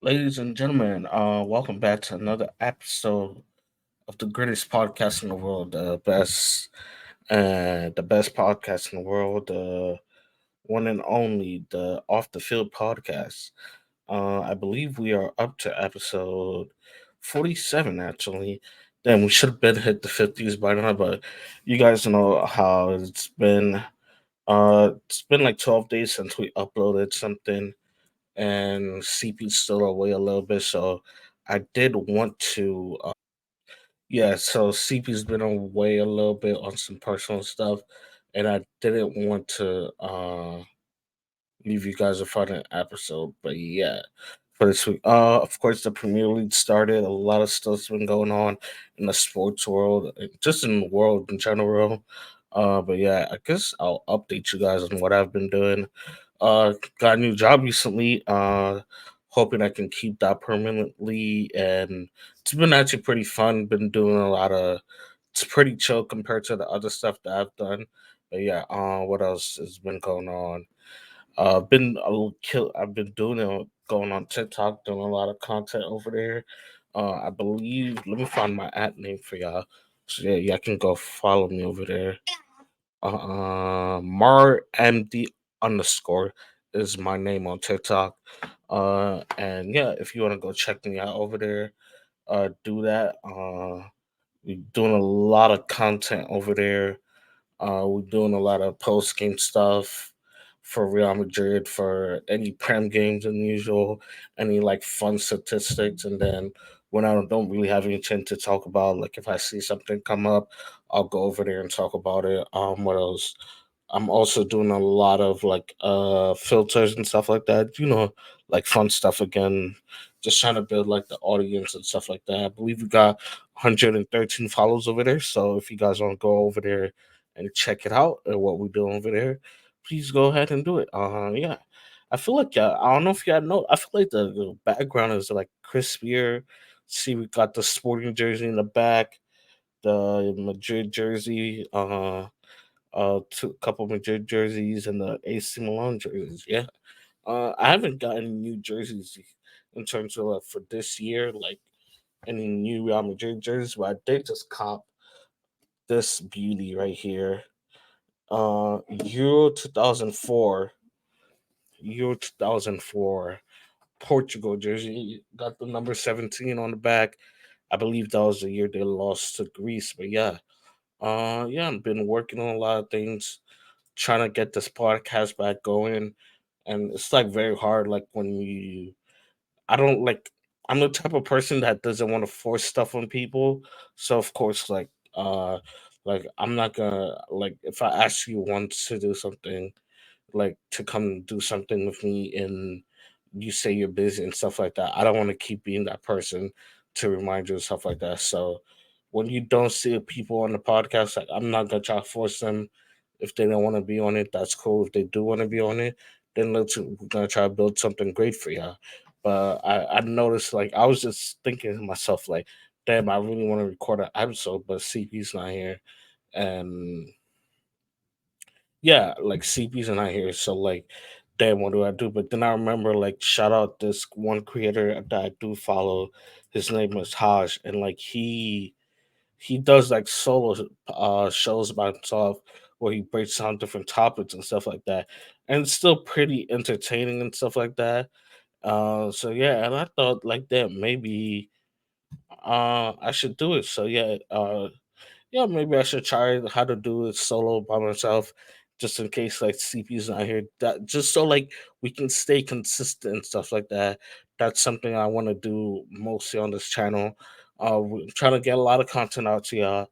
Ladies and gentlemen, welcome back to another episode of the greatest podcast in the world, the best podcast in the world, the one and only, the Off the Field podcast. I believe we are up to episode 47 actually. Then we should have been hit the 50s by now, but you guys know how it's been. It's been like 12 days since we uploaded something and CP's still away a little bit, so I did want to. Yeah, so CP's been away a little bit on some personal stuff, and I didn't want to leave you guys without an episode. But yeah, for this week, of course, the Premier League started. A lot of stuff's been going on in the sports world, just in the world in general. But yeah, I guess I'll update you guys on what I've been doing. Got a new job recently. Hoping I can keep that permanently, and it's been actually pretty fun. Been doing a lot of. It's pretty chill compared to the other stuff that I've done. But yeah, what else has been going on? Been a little kill. I've been doing it going on TikTok, doing a lot of content over there. I believe. Let me find my at name for y'all. So yeah, y'all can go follow me over there. Marr MD underscore is my name on TikTok. And yeah, if you want to go check me out over there, do that. We're doing a lot of content over there. We're doing a lot of post game stuff for Real Madrid for any prem games than usual, any like fun statistics, and then when I don't really have anything to talk about, like if I see something come up, I'll go over there and talk about it. What else? I'm also doing a lot of like filters and stuff like that. Like fun stuff again. Just trying to build like the audience and stuff like that. I believe we got 113 follows over there. So if you guys want to go over there and check it out and what we're doing over there, please go ahead and do it. Yeah. I feel like I don't know if you all know. I feel like the background is like crispier. See, we got the sporting jersey in the back, the Madrid jersey. Two couple Madrid jerseys and the AC Milan jerseys. Yeah. I haven't gotten new jerseys in terms of for this year, like any new Real Madrid jerseys, but I did just cop this beauty right here. Euro 2004, Euro 2004 Portugal jersey. Got the number 17 on the back. I believe that was the year they lost to Greece. But yeah, yeah, I've been working on a lot of things, trying to get this podcast back going, and it's like very hard. Like when I don't like. I'm the type of person that doesn't want to force stuff on people. So of course, like I'm not gonna like if I ask you once to do something, like to come do something with me and you say you're busy and stuff like that. I don't want to keep being that person to remind you and stuff like that. So when you don't see people on the podcast, like I'm not gonna try to force them. If they don't want to be on it, that's cool. If they do want to be on it, then we're gonna try to build something great for y'all. But I noticed like I was just thinking to myself like, damn, I really want to record an episode, but CP's not here, and yeah, like CP's not here, so like, damn, what do I do? But then I remember like, shout out this one creator that I do follow. His name is Haj, and like he does like solo shows about himself where he breaks down different topics and stuff like that, and it's still pretty entertaining and stuff like that. So yeah, and I thought like that maybe I should do it. So yeah, yeah, maybe I should try how to do it solo by myself, just in case like CP's not here. That just so like we can stay consistent and stuff like that. That's something I want to do mostly on this channel. We're trying to get a lot of content out to y'all.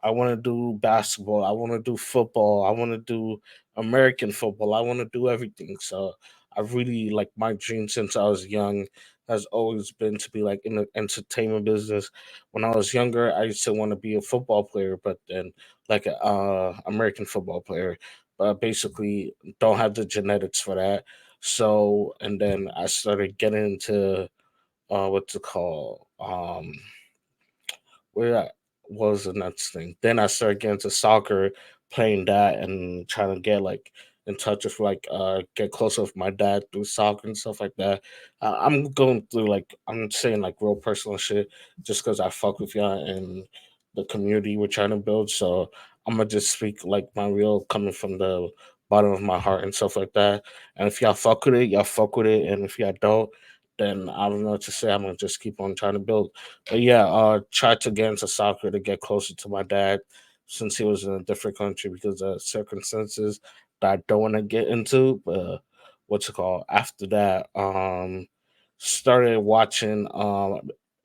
I want to do basketball. I want to do football. I want to do American football. I want to do everything. So I really like my dream since I was young has always been to be like in the entertainment business. When I was younger, I used to want to be a football player, but then like a American football player, but basically don't have the genetics for that. So and then I started getting into what's it called? Where I was the next thing. Then I started getting into soccer, playing that, and trying to get like in touch with like get closer with my dad through soccer and stuff like that. I'm going through like I'm saying like real personal shit just because I fuck with y'all and the community we're trying to build. So I'm gonna just speak like my real coming from the bottom of my heart and stuff like that. And if y'all fuck with it, y'all fuck with it. And if y'all don't, then I don't know what to say. I'm gonna just keep on trying to build. But yeah, try to get into soccer to get closer to my dad since he was in a different country because of circumstances that I don't want to get into. But what's it called? After that, started watching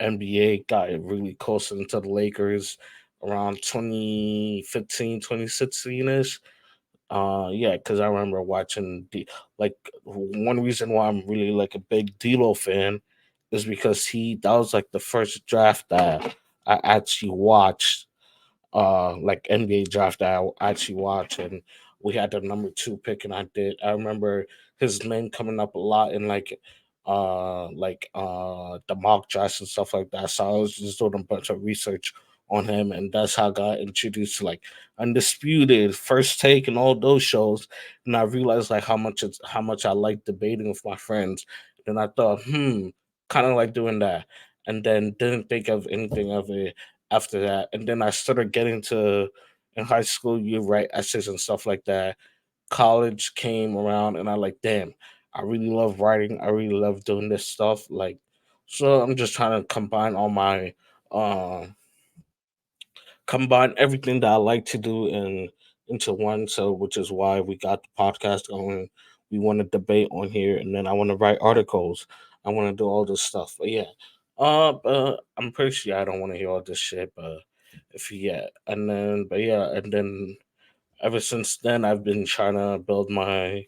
NBA, got really close into the Lakers around 2015, 2016 ish. Yeah, because I remember watching the like one reason why I'm really like a big D'Lo fan is because he that was like the first draft that I actually watched like NBA draft that I actually watched, and we had the number two pick, and I remember his name coming up a lot in the mock drafts and stuff like that. So I was just doing a bunch of research on him, and that's how I got introduced to like Undisputed, First Take, and all those shows. And I realized like how much I like debating with my friends. Then I thought, kind of like doing that, and then didn't think of anything of it after that. And then I started getting to in high school, you write essays and stuff like that. College came around and I like, damn, I really love writing. I really love doing this stuff. Like, so I'm just trying to uh combine everything that I like to do and into one. So which is why we got the podcast going. We want to debate on here and then I want to write articles. I want to do all this stuff. But yeah. But I'm pretty sure I don't want to hear all this shit, but if yeah, and then but yeah, and then ever since then I've been trying to build my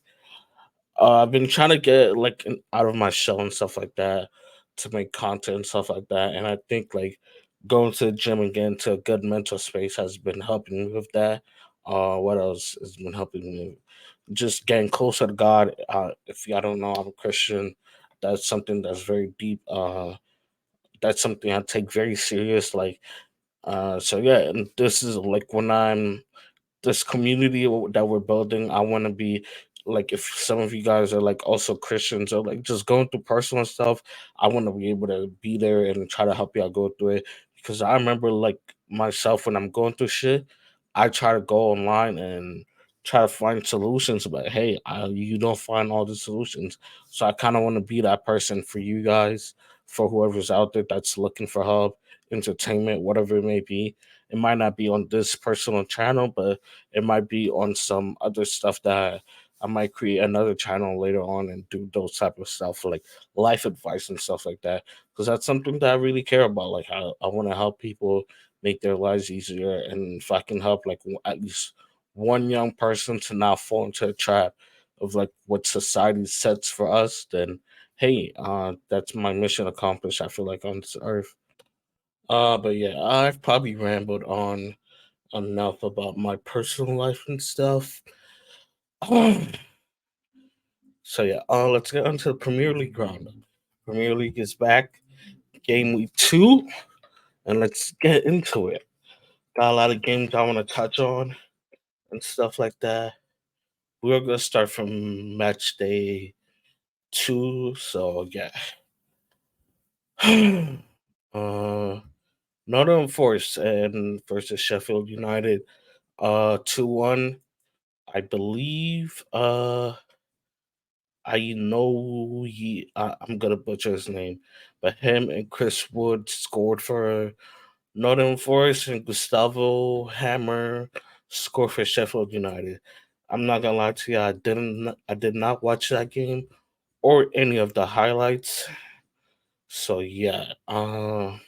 I've been trying to get like out of my shell and stuff like that to make content and stuff like that. And I think like going to the gym and getting to a good mental space has been helping me with that. What else has been helping me? Just getting closer to God. If y'all don't know, I'm a Christian. That's something that's very deep. That's something I take very serious. Like, so yeah, and this is like when I'm this community that we're building. I want to be like if some of you guys are like also Christians or like just going through personal stuff, I want to be able to be there and try to help y'all go through it because I remember like myself when I'm going through shit, I try to go online and try to find solutions, but hey, you don't find all the solutions. So I kind of want to be that person for you guys, for whoever's out there that's looking for help, entertainment, whatever it may be. It might not be on this personal channel, but it might be on some other stuff that I might create another channel later on and do those type of stuff like life advice and stuff like that. Because that's something that I really care about. Like I want to help people make their lives easier, and if I can help like at least one young person to not fall into a trap of like what society sets for us, then hey, that's my mission accomplished. I feel like on this earth. But yeah, I've probably rambled on enough about my personal life and stuff. So yeah, let's get onto the Premier League roundup. Premier League is back, game week 2, and let's get into it. Got a lot of games I want to touch on and stuff like that. We're gonna start from match day 2. So yeah, uh, Nottingham Forest and versus Sheffield United, 2-1. I believe. I know I'm gonna butcher his name, but him and Chris Wood scored for Nottingham Forest, and Gustavo Hammer scored for Sheffield United. I'm not gonna lie to you, I did not watch that game or any of the highlights. So yeah, I've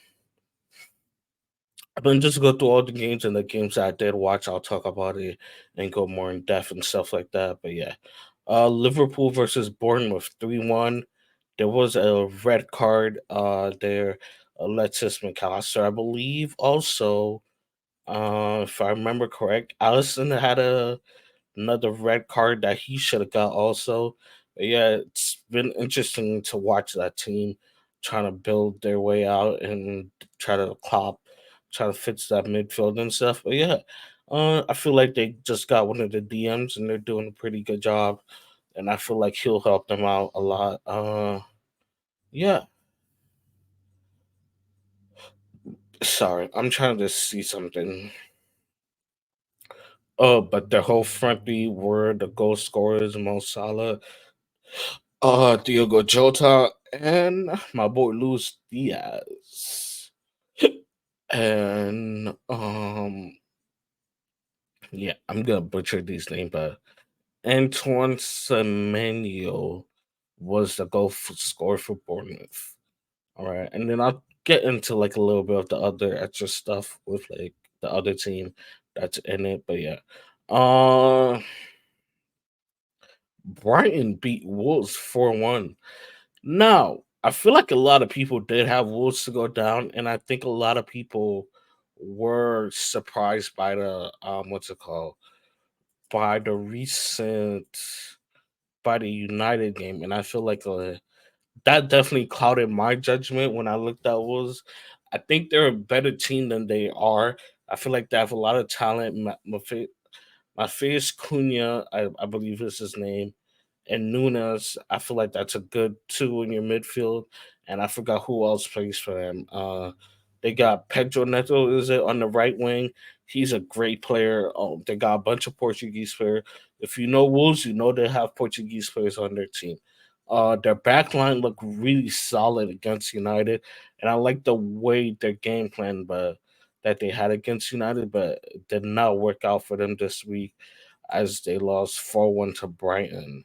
been just go through all the games and the games that I did watch. I'll talk about it and go more in depth and stuff like that. But yeah, Liverpool versus Bournemouth 3-1. There was a red card there. Alexis McAllister, I believe. Also, if I remember correct, Allison had another red card that he should have got also. But yeah, it's been interesting to watch that team trying to build their way out and try to fix that midfield and stuff. But yeah, I feel like they just got one of the DMs and they're doing a pretty good job, and I feel like he'll help them out a lot. Yeah. Sorry, I'm trying to see something. Oh, but the whole front three were the goal scorers: Mo Salah, Diogo Jota, and my boy Luis Diaz. And yeah, I'm gonna butcher these names, but Antoine Semenyo was the scorer for Bournemouth. All right, and then I'll get into like a little bit of the other extra stuff with like the other team that's in it. But yeah, uh, Brighton beat Wolves 4-1. Now I feel like a lot of people did have Wolves to go down, and I think a lot of people were surprised by the what's it called, by the recent, by the United game, and I feel like that definitely clouded my judgment when I looked at Wolves. I think they're a better team than they are. I feel like they have a lot of talent. Matthias Cunha, I believe is his name, and Nunes. I feel like that's a good two in your midfield. And I forgot who else plays for them. They got Pedro Neto, is it, on the right wing? He's a great player. They got a bunch of Portuguese players. If you know Wolves, you know they have Portuguese players on their team. Their back line looked really solid against United, and I like the way their game plan, but that they had against United, but it did not work out for them this week as they lost 4-1 to Brighton.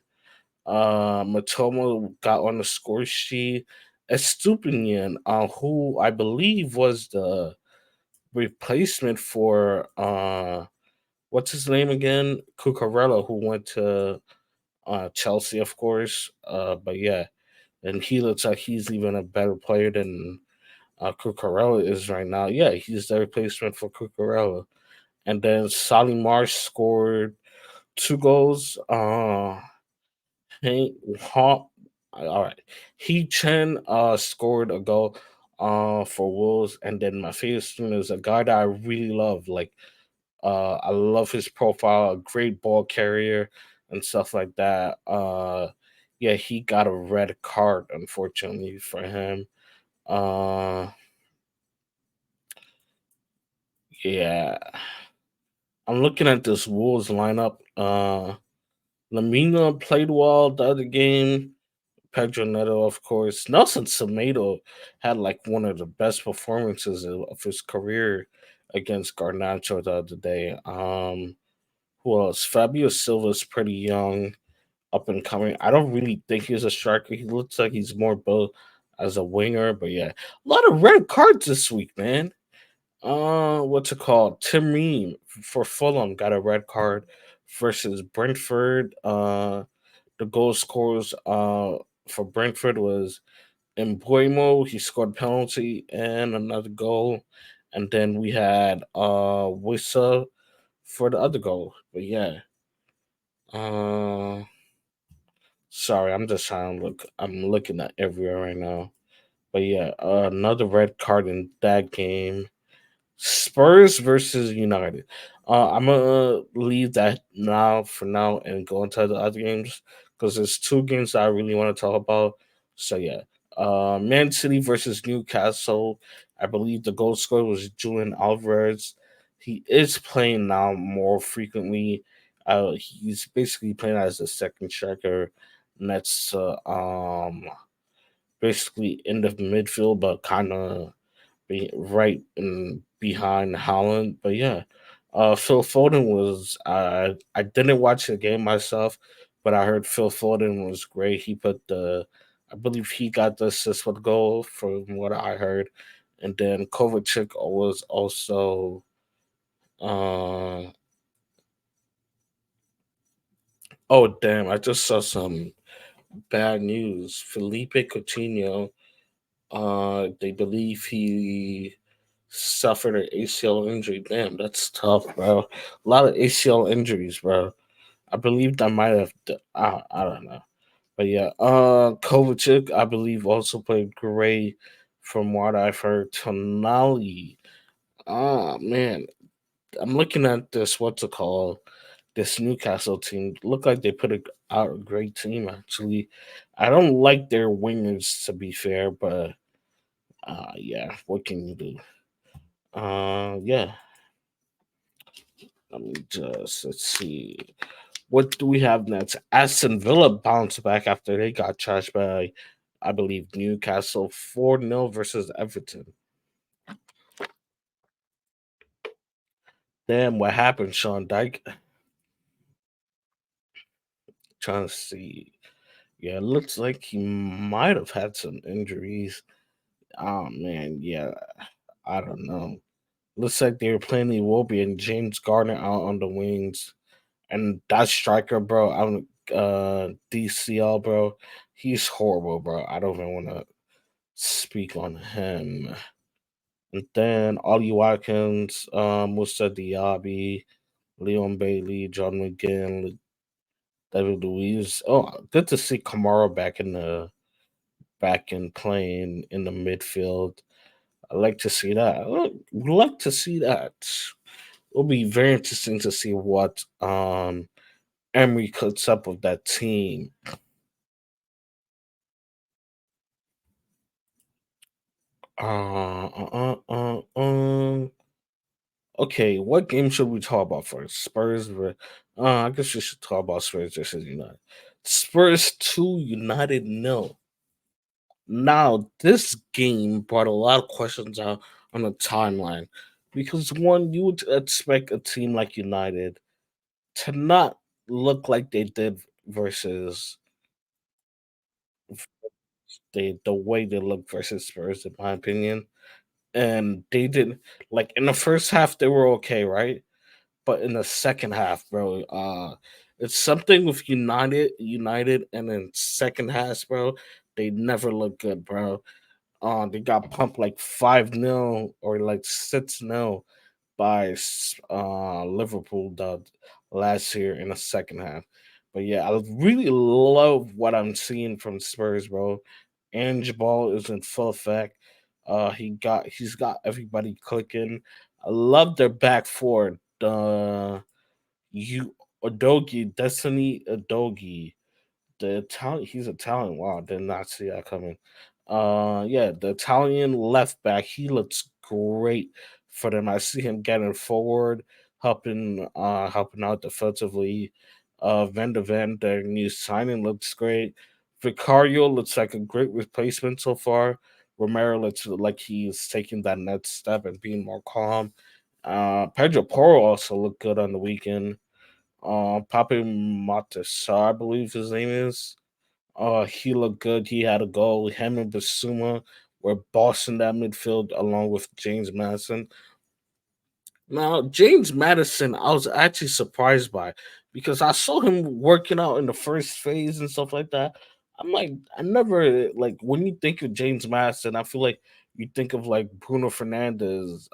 Matoma got on the score sheet. Estupinian, who I believe was the replacement for what's his name again? Cucurella, who went to Chelsea, of course. But yeah, and he looks like he's even a better player than Cucurella is right now. Yeah, he's the replacement for Cucurella. And then Solly Marsh scored two goals. Hank Hawk. All right. He Chen scored a goal for Wolves, and then my favorite student is a guy that I really love. Like I love his profile, a great ball carrier and stuff like that. Yeah, he got a red card unfortunately for him. Uh yeah. I'm looking at this Wolves lineup. Lamina played well the other game. Pedro Neto, of course. Nelson Semedo had like one of the best performances of his career against Garnacho the other day. Who else? Fabio Silva's pretty young, up and coming. I don't really think he's a striker. He looks like he's more built as a winger, but yeah, a lot of red cards this week, man. What's it called? Tim Ream for Fulham got a red card versus Brentford. The goal scorers for Brentford was Mbuemo. He scored penalty and another goal, and then we had Wissa for the other goal. But yeah, uh, sorry, I'm just trying to look. I'm looking at everywhere right now. But yeah, another red card in that game. Spurs versus United. I'm gonna leave that now for now and go into the other games because there's two games that I really want to talk about. So yeah, Man City versus Newcastle. I believe the goal scorer was Julian Alvarez. He is playing now more frequently. He's basically playing as a second striker, and that's basically in the midfield, but kind of right in behind Holland. But yeah, Phil Foden was. I didn't watch the game myself, but I heard Phil Foden was great. He put the, I believe he got the assist for the goal from what I heard, and then Kovacic was also. Uh, oh damn! I just saw some bad news. Felipe Coutinho. They believe he suffered an ACL injury. Damn, that's tough, bro. A lot of ACL injuries, bro. I believe that might have. I don't know, but yeah. Kovacic, I believe, also played great. From what I've heard, Tonali. Ah man, I'm looking at this. What's it called? This Newcastle team look like they out a great team. Actually, I don't like their wingers to be fair, but yeah, what can you do? Yeah. Let me just let's see. What do we have next? Aston Villa bounced back after they got trashed by, I believe, Newcastle 4-0 versus Everton. Damn, what happened, Sean Dyke? Trying to see. Yeah, it looks like he might have had some injuries. Oh man, yeah, I don't know. Looks like they were playing Iwobi and James Gardner out on the wings. And that striker, bro, I'm DCL, bro. He's horrible, bro. I don't even want to speak on him. And then Ollie Watkins, Musa Diaby, Leon Bailey, John McGinn, David Luiz. Oh, good to see Kamara back in playing in the midfield. I like to see that. Would like to see that. It'll be very interesting to see what Emery cooks up with that team. Uh, uh, uh, uh, um, okay, what game should we talk about first? I guess we should talk about Spurs versus United. Spurs 2, United nil. Now, this game brought a lot of questions out on the timeline because one, you would expect a team like United to not look like they did versus the way they look versus Spurs, in my opinion. And they did like in the first half they were okay, right? But in the second half, bro, it's something with United, and then second half, bro, they never look good, bro. They got pumped like 5-0 or like 6-0 by Liverpool last year in the second half. But yeah, I really love what I'm seeing from Spurs, bro. Ange Ball is in full effect. He's got everybody clicking. I love their back four. You Adogi, Destiny Adogi, the Italian, he's Italian. Wow, did not see that coming. Yeah, the Italian left back, he looks great for them. I see him getting forward, helping out defensively. Van de Ven, their new signing, looks great. Vicario looks like a great replacement so far. Romero looks like he's taking that next step and being more calm. Pedro Porro also looked good on the weekend. Pape Matasar, I believe his name is. He looked good. He had a goal. Him and Basuma were bossing that midfield along with James Madison. Now, James Madison, I was actually surprised by because I saw him working out in the first phase and stuff like that. I'm like, I never like when you think of James Madison, I feel like you think of like Bruno Fernandez,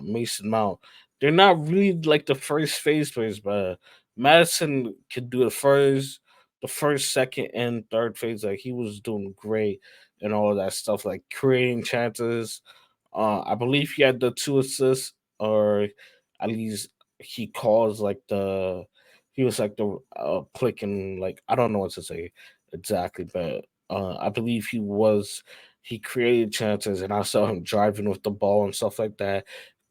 Mason Mount. They're not really like the first phase players, but Madison could do the first, second, and third phase. Like he was doing great and all of that stuff, like creating chances. I believe he had the two assists or at least he calls like he was like the clicking like I don't know what to say exactly, but I believe he created chances and I saw him driving with the ball and stuff like that,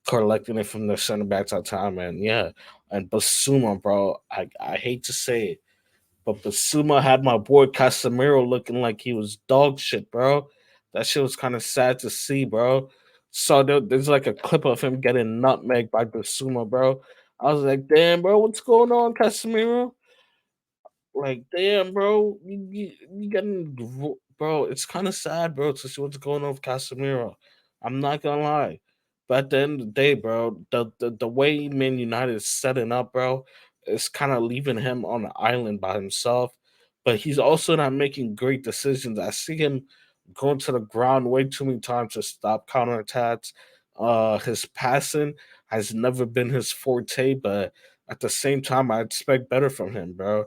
collecting it from the center backs at time and yeah. And Basuma, bro, I hate to say it, but Basuma had my boy Casemiro looking like he was dog shit, bro. That shit was kind of sad to see, bro. So there's like a clip of him getting nutmegged by Basuma, bro. I was like, damn, bro, what's going on, Casemiro? Like, damn, bro, you getting, bro. It's kind of sad, bro, to see what's going on with Casemiro. I'm not gonna lie, but at the end of the day, bro, the way Man United is setting up, bro, is kind of leaving him on an island by himself. But he's also not making great decisions. I see him going to the ground way too many times to stop counterattacks. His passing has never been his forte, but at the same time, I expect better from him, bro.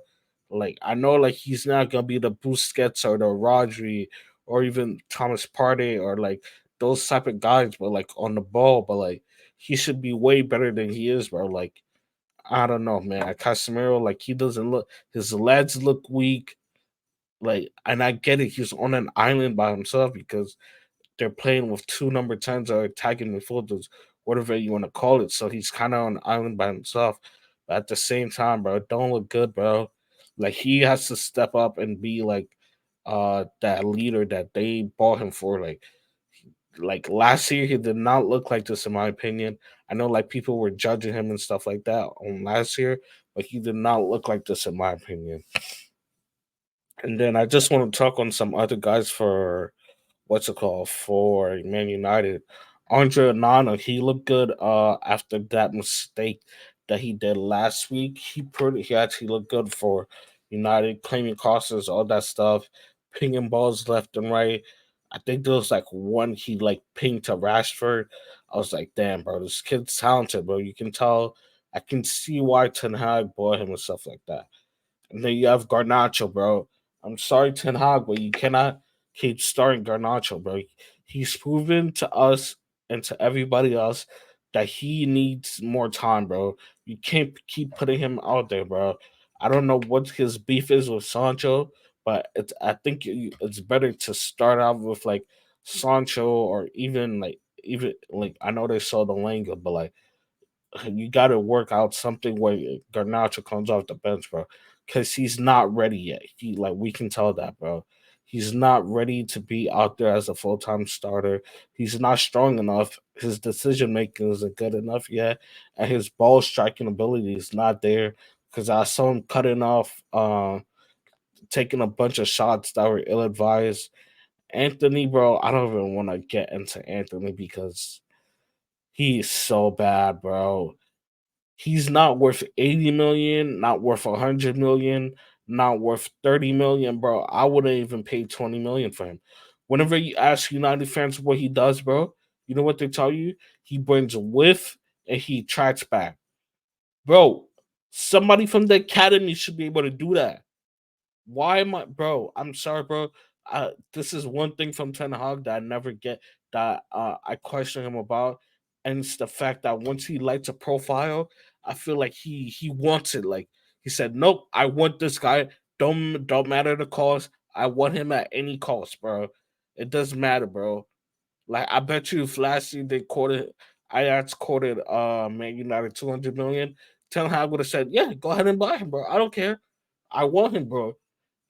Like I know like he's not gonna be the Busquets or the Rodri or even Thomas Partey or like those type of guys, but like on the ball, but like he should be way better than he is, bro. Like I don't know, man. Casemiro, like he doesn't look. His legs look weak. Like, and I get it. He's on an island by himself because they're playing with two number 10s or attacking midfielders, whatever you want to call it. So he's kind of on an island by himself. But at the same time, bro, it don't look good, bro. Like he has to step up and be that leader that they bought him for. Like last year he did not look like this in my opinion. I know like people were judging him and stuff like that on last year, but he did not look like this in my opinion. And then I just want to talk on some other guys for what's it called for Man United. Andre Onana, he looked good after that mistake that he did last week. He actually looked good for United, claiming crosses, all that stuff, pinging balls left and right. I think there was like one he like pinged to Rashford. I was like, damn, bro, this kid's talented, bro. You can tell. I can see why Ten Hag bought him and stuff like that. And then you have Garnacho, bro. I'm sorry, Ten Hag, but you cannot keep starting Garnacho, bro. He's proven to us and to everybody else that he needs more time, bro. You can't keep putting him out there, bro. I don't know what his beef is with Sancho, but I think it's better to start out with like Sancho or even like I know they saw the Langa, but like you got to work out something where Garnacho comes off the bench, bro, because he's not ready yet. We can tell that, bro. He's not ready to be out there as a full time starter. He's not strong enough. His decision making isn't good enough yet, and his ball striking ability is not there. Because I saw him cutting off, taking a bunch of shots that were ill advised. Anthony, bro, I don't even want to get into Anthony because he's so bad, bro. He's not worth 80 million, not worth 100 million, not worth 30 million, bro. I wouldn't even pay 20 million for him. Whenever you ask United fans what he does, bro, you know what they tell you? He brings width and he tracks back. Bro, somebody from the academy should be able to do that. Why am I, bro? I'm sorry, bro. This is one thing from Ten Hag that I never get that I question him about, and it's the fact that once he lights a profile, I feel like he wants it. Like he said, nope, I want this guy. Don't matter the cost. I want him at any cost, bro. It doesn't matter, bro. Like I bet you if last year they quoted Ajax quoted Man United 200 million, Ten Hag would have said, yeah, go ahead and buy him, bro. I don't care. I want him, bro,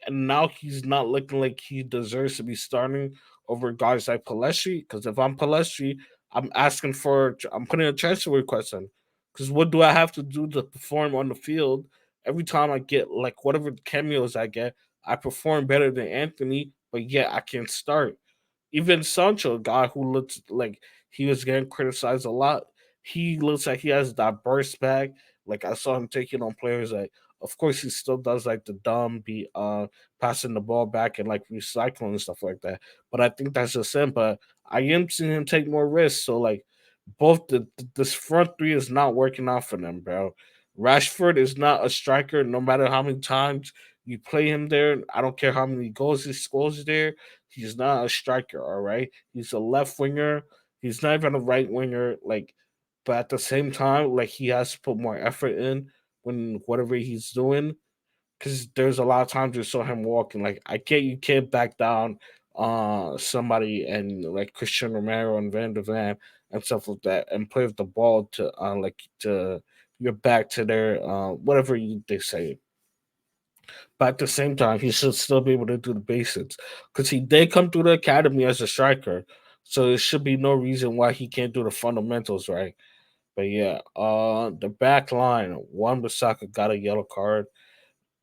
and now he's not looking like he deserves to be starting over guys like Palestri. Because if I'm Palestri, I'm putting a transfer request in. Because what do I have to do to perform on the field? Every time I get like whatever cameos I get, I perform better than Anthony, but yet I can't start. Even Sancho, a guy who looks like he was getting criticized a lot, he looks like he has that burst back. Like I saw him taking on players like of course he still does like the dumb be passing the ball back and like recycling and stuff like that. But I think that's just him. But I am seeing him take more risks. So like this front three is not working out for them, bro. Rashford is not a striker, no matter how many times you play him there. I don't care how many goals he scores there. He's not a striker, all right? He's a left winger. He's not even a right winger. Like, but at the same time, like he has to put more effort in when whatever he's doing. Because there's a lot of times you saw him walking. Like, I get you can't back down somebody and like Christian Romero and Van der Van and stuff like that and play with the ball to your back to their whatever they say. But at the same time, he should still be able to do the basics because he did come through the academy as a striker, so there should be no reason why he can't do the fundamentals right. But yeah, the back line, Wan Bissaka got a yellow card.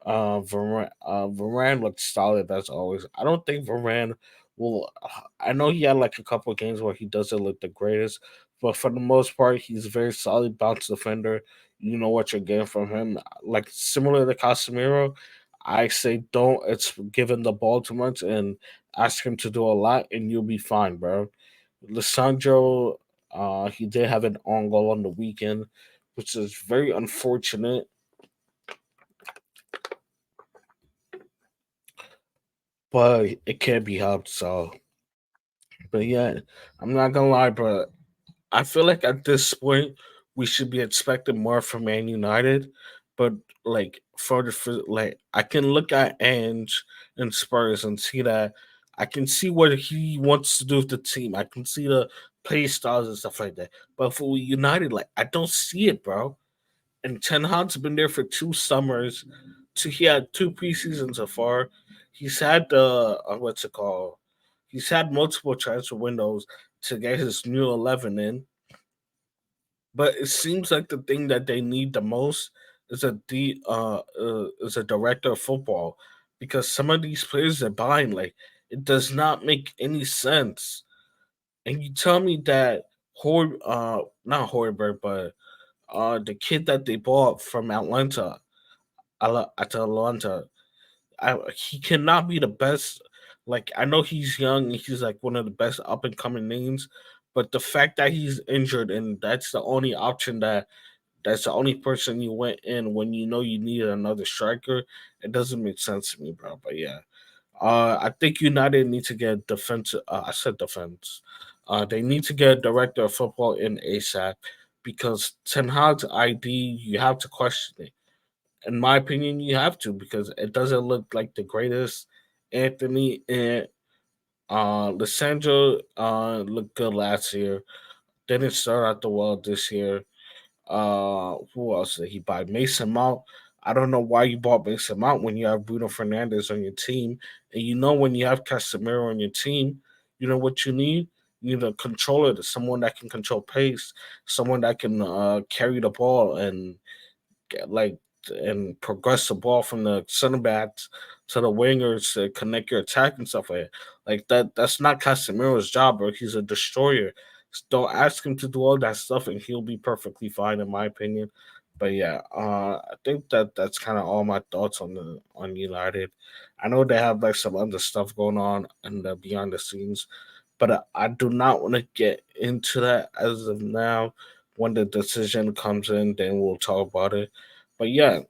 Varane looked solid as always. I don't think Varane will. I know he had like a couple of games where he doesn't look the greatest, but for the most part, he's a very solid bounce defender. You know what you're getting from him. Like similar to Casemiro, I say don't. It's giving the ball too much and ask him to do a lot, and you'll be fine, bro. Lissandro, he did have an on goal on the weekend, which is very unfortunate. But it can't be helped. So, but yeah, I'm not gonna lie, bro. I feel like at this point we should be expecting more from Man United, but like like I can look at Ange and Spurs and see that I can see what he wants to do with the team. I can see the play styles and stuff like that. But for United, like I don't see it, bro. And Ten Hag's been there for 2 summers. He had 2 preseasons so far. He's had the what's it called? He's had multiple transfer windows to get his new 11 in, but it seems like the thing that they need the most is a director of football, because some of these players they're buying, like, it does not make any sense. And you tell me that not Horberg, but the kid that they bought from Atlanta, he cannot be the best. Like, I know he's young, and he's like one of the best up and coming names, but the fact that he's injured and that's the only person you went in when you know you needed another striker, it doesn't make sense to me, bro. But yeah, I think United need to get defense. I said defense. They need to get a director of football in ASAP, because Ten Hag's ID, you have to question it. In my opinion, you have to, because it doesn't look like the greatest. Anthony and Lissandro looked good last year. Didn't start out the well this year. Who else did he buy? Mason Mount. I don't know why you bought Mason Mount when you have Bruno Fernandez on your team, and you know when you have Casemiro on your team, you know what you need. You need a controller, someone that can control pace, someone that can carry the ball and like and progress the ball from the center backs to the wingers to connect your attack and stuff like that. Like that's not Casemiro's job, bro. He's a destroyer. Don't ask him to do all that stuff and he'll be perfectly fine in my opinion. But yeah, I think that's kind of all my thoughts on United. I know they have like some other stuff going on in the behind the scenes, but I do not want to get into that as of now. When the decision comes in, then we'll talk about it. But yeah,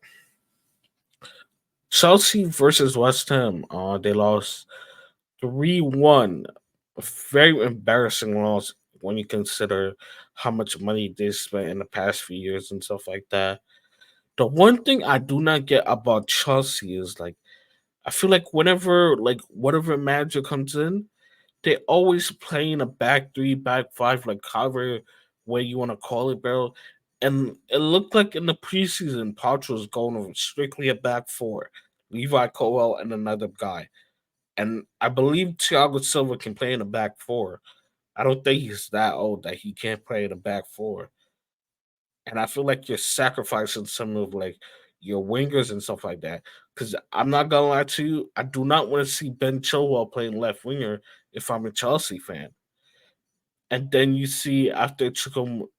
Chelsea versus West Ham. They lost 3-1. A very embarrassing loss when you consider how much money they spent in the past few years and stuff like that. The one thing I do not get about Chelsea is like I feel like whenever like whatever manager comes in, they always play in a back three, back five, like however way you want to call it, bro. And it looked like in the preseason, Poch was going over strictly a back four, Levi Colwell and another guy. And I believe Thiago Silva can play in a back four. I don't think he's that old that he can't play in a back four. And I feel like you're sacrificing some of like your wingers and stuff like that. Because I'm not gonna lie to you, I do not want to see Ben Chilwell playing left winger if I'm a Chelsea fan. And then you see after Chucklemaka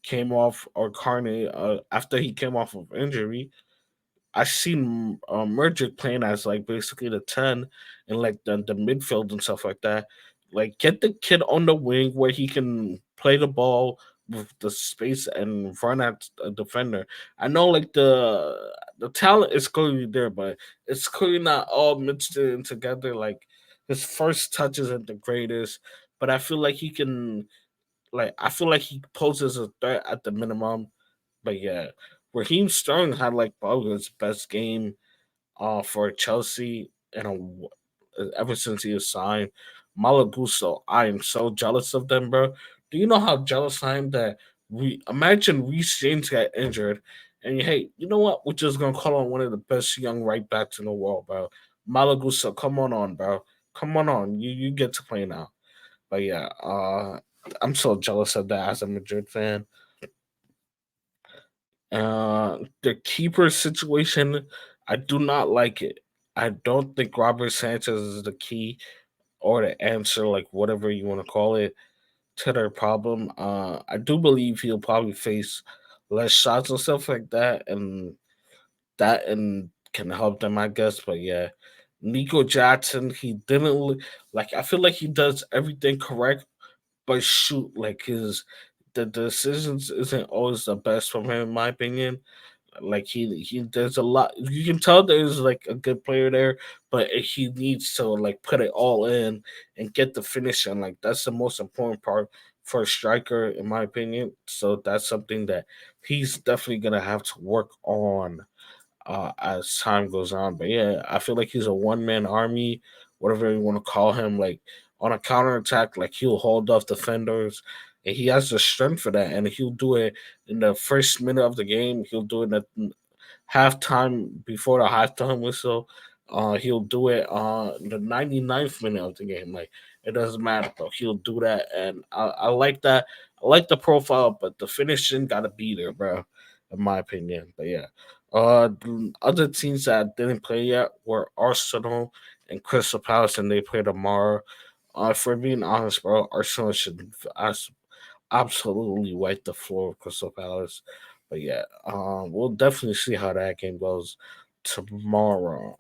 came off, or Carney, after he came off of injury, I seen Murgic playing as like basically the 10 and like the midfield and stuff like that. Like get the kid on the wing where he can play the ball with the space and run at a defender. I know like the talent is clearly there, but it's clearly not all mixed in together. Like his first touch isn't the greatest, but I feel like he can like I feel like he poses a threat at the minimum. But yeah, Raheem Sterling had like probably his best game for Chelsea ever since he was signed. Malagusto, I am so jealous of them, bro. Do you know how jealous I am that we imagine Reece James got injured, and hey, you know what? We're just gonna call on one of the best young right backs in the world, bro. Malagusto, come on, bro. Come on. You get to play now. But yeah, I'm so jealous of that as a Madrid fan. The keeper situation, I do not like it. I don't think Robert Sanchez is the key or the answer, like whatever you want to call it, to their problem. I do believe he'll probably face less shots and stuff like that, and can help them, I guess. But yeah, Nico Jackson, he didn't look like I feel like he does everything correct, but shoot, like his the decisions isn't always the best from him, in my opinion. Like he there's a lot. You can tell there's like a good player there, but he needs to like put it all in and get the finish. And like that's the most important part for a striker, in my opinion. So that's something that he's definitely gonna have to work on as time goes on. But yeah, I feel like he's a one man army, whatever you want to call him. Like on a counter attack, like he'll hold off defenders, and he has the strength for that. And he'll do it in the first minute of the game. He'll do it at halftime before the halftime whistle. He'll do it the 99th minute of the game. Like it doesn't matter, bro. He'll do that, and I like that. I like the profile, but the finishing gotta be there, bro. In my opinion, but yeah. The other teams that didn't play yet were Arsenal and Crystal Palace, and they played tomorrow. For being honest, bro, Arsenal should absolutely wipe the floor with Crystal Palace. But yeah, we'll definitely see how that game goes tomorrow.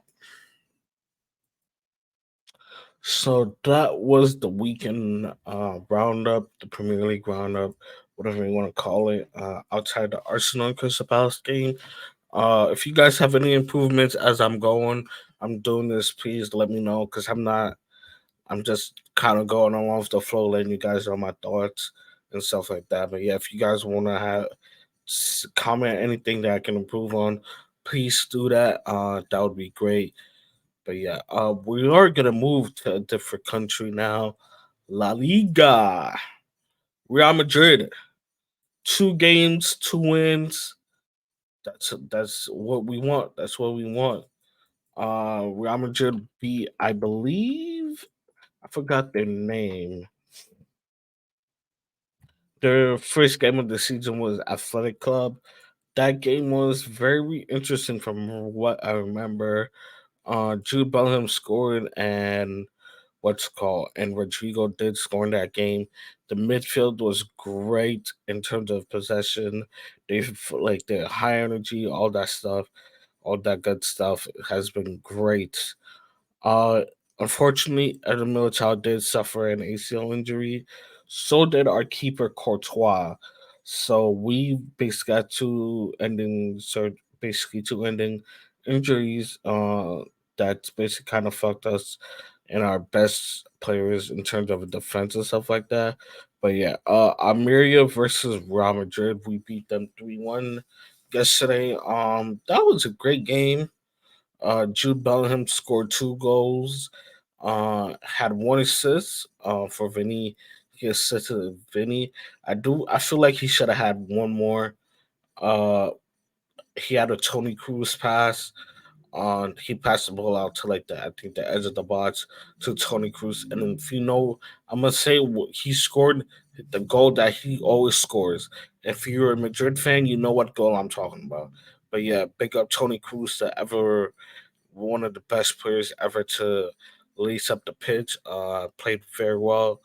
So that was the weekend roundup, the Premier League roundup, whatever you want to call it. Outside the Arsenal and Crystal Palace game. If you guys have any improvements as I'm doing this. Please let me know because I'm not. I'm just kind of going along with the flow, letting you guys know my thoughts and stuff like that. But yeah, if you guys want to have comment anything that I can improve on, please do that. That would be great. But yeah, we are gonna move to a different country now. La Liga, Real Madrid, 2 games, 2 wins. That's what we want. That's what we want. Real Madrid beat, I believe, I forgot their name. Their first game of the season was Athletic Club. That game was very interesting from what I remember. Jude Bellingham scored, and what's called and Rodrigo did score in that game. The midfield was great in terms of possession. They like the high energy, all that stuff, all that good stuff has been great. Uh, Unfortunately, Eden Militao did suffer an ACL injury. So did our keeper Courtois. So we basically got two ending injuries. That basically kind of fucked us and our best players in terms of defense and stuff like that. But yeah, Almeria versus Real Madrid, we beat them 3-1 yesterday. That was a great game. Jude Bellingham scored 2 goals, had 1 assist for Vinny. He assisted Vinny. I feel like he should have had one more. Uh, he had a Tony Cruz pass. He passed the ball out to like I think the edge of the box to Tony Cruz. And then if you know, I'm gonna say he scored the goal that he always scores. If you're a Madrid fan, you know what goal I'm talking about. But yeah, big up Tony Cruz to ever one of the best players ever to lace up the pitch. Played very well.